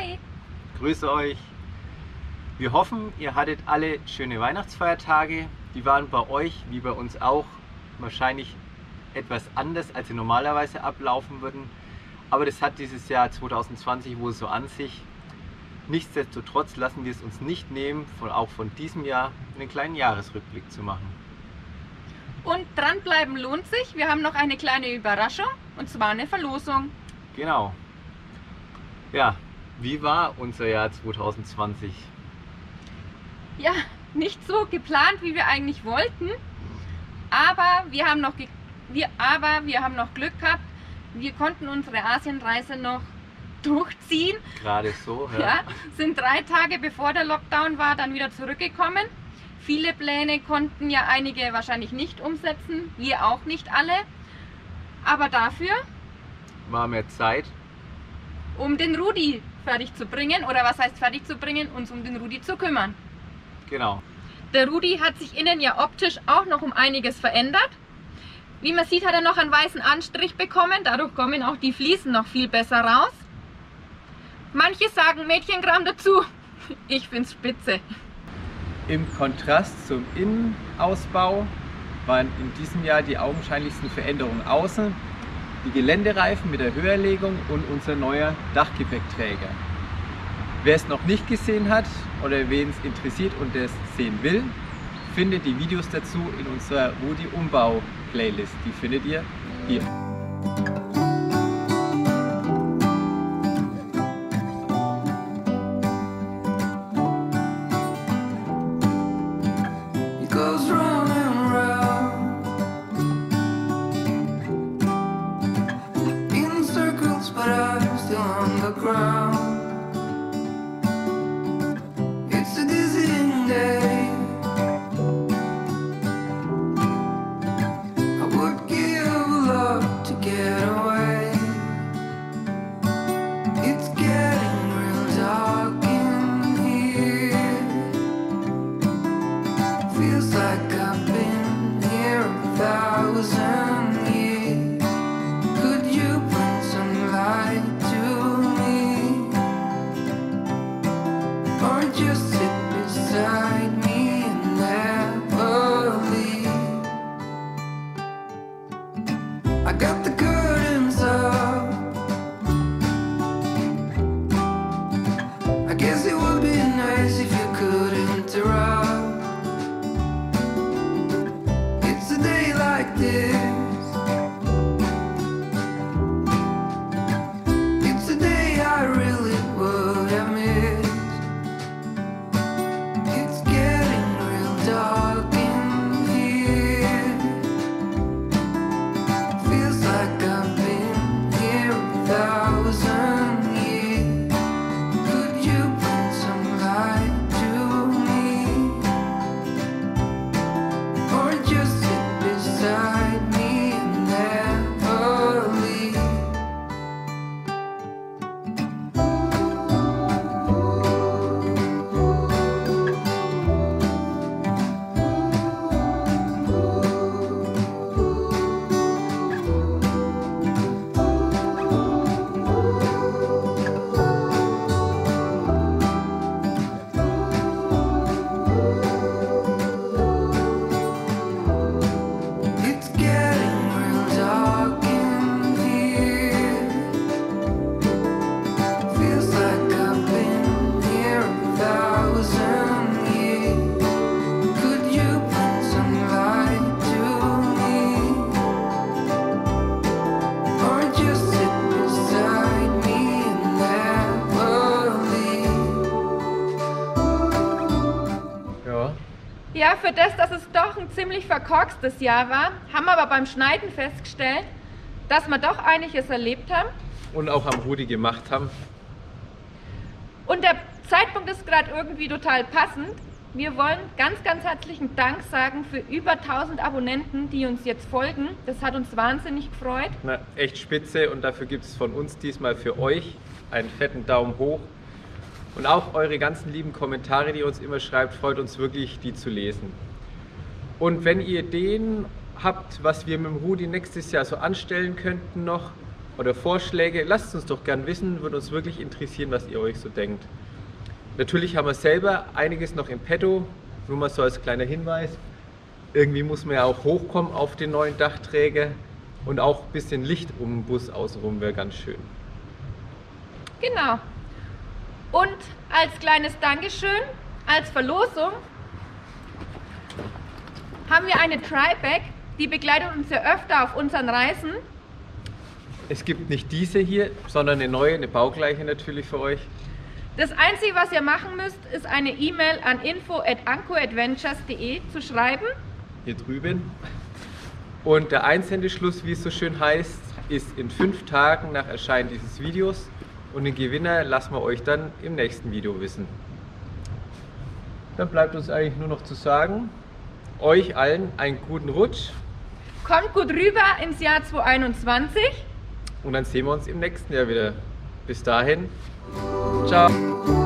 Hi. Grüße euch. Wir hoffen, ihr hattet alle schöne Weihnachtsfeiertage. Die waren bei euch, wie bei uns auch, wahrscheinlich etwas anders, als sie normalerweise ablaufen würden. Aber das hat dieses Jahr 2020 wohl so an sich. Nichtsdestotrotz lassen wir es uns nicht nehmen, auch von diesem Jahr einen kleinen Jahresrückblick zu machen. Und dranbleiben lohnt sich. Wir haben noch eine kleine Überraschung, und zwar eine Verlosung. Genau. Ja, wie war unser Jahr 2020? Ja, nicht so geplant, wie wir eigentlich wollten, aber wir haben noch Glück gehabt. Wir konnten unsere Asienreise noch durchziehen. Gerade so, ja. Ja, sind 3 Tage bevor der Lockdown war, dann wieder zurückgekommen. Viele Pläne konnten ja einige wahrscheinlich nicht umsetzen, wir auch nicht alle. Aber dafür war mehr Zeit, um den Rudi fertig zu bringen, oder was heißt fertig zu bringen, uns um den Rudi zu kümmern. Genau. Der Rudi hat sich innen ja optisch auch noch um einiges verändert. Wie man sieht, hat er noch einen weißen Anstrich bekommen, dadurch kommen auch die Fliesen noch viel besser raus. Manche sagen Mädchenkram dazu, ich find's spitze. Im Kontrast zum Innenausbau waren in diesem Jahr die augenscheinlichsten Veränderungen außen, die Geländereifen mit der Höherlegung und unser neuer Dachgepäckträger. Wer es noch nicht gesehen hat oder wen es interessiert und es sehen will, findet die Videos dazu in unserer Rudi Umbau Playlist. Die findet ihr hier. Ja, für das, dass es doch ein ziemlich verkorkstes Jahr war, haben wir aber beim Schneiden festgestellt, dass wir doch einiges erlebt haben. Und auch am Rudi gemacht haben. Und der Zeitpunkt ist gerade irgendwie total passend. Wir wollen ganz, ganz herzlichen Dank sagen für über 1000 Abonnenten, die uns jetzt folgen. Das hat uns wahnsinnig gefreut. Na, echt spitze, und dafür gibt es von uns diesmal für euch einen fetten Daumen hoch. Und auch eure ganzen lieben Kommentare, die ihr uns immer schreibt, freut uns wirklich, die zu lesen. Und wenn ihr Ideen habt, was wir mit dem Rudi nächstes Jahr so anstellen könnten noch, oder Vorschläge, lasst es uns doch gern wissen, würde uns wirklich interessieren, was ihr euch so denkt. Natürlich haben wir selber einiges noch im Petto, nur mal so als kleiner Hinweis. Irgendwie muss man ja auch hochkommen auf den neuen Dachträger und auch ein bisschen Licht um den Bus außenrum wäre ganz schön. Genau. Und als kleines Dankeschön, als Verlosung, haben wir eine Tri-Bag, die begleitet uns ja öfter auf unseren Reisen. Es gibt nicht diese hier, sondern eine neue, eine baugleiche natürlich für euch. Das Einzige, was ihr machen müsst, ist eine E-Mail an info@ancoadventures.de zu schreiben. Hier drüben. Und der Einsendeschluss, wie es so schön heißt, ist in 5 Tagen nach Erscheinen dieses Videos. Und den Gewinner lassen wir euch dann im nächsten Video wissen. Dann bleibt uns eigentlich nur noch zu sagen, euch allen einen guten Rutsch. Kommt gut rüber ins Jahr 2021. Und dann sehen wir uns im nächsten Jahr wieder. Bis dahin, ciao.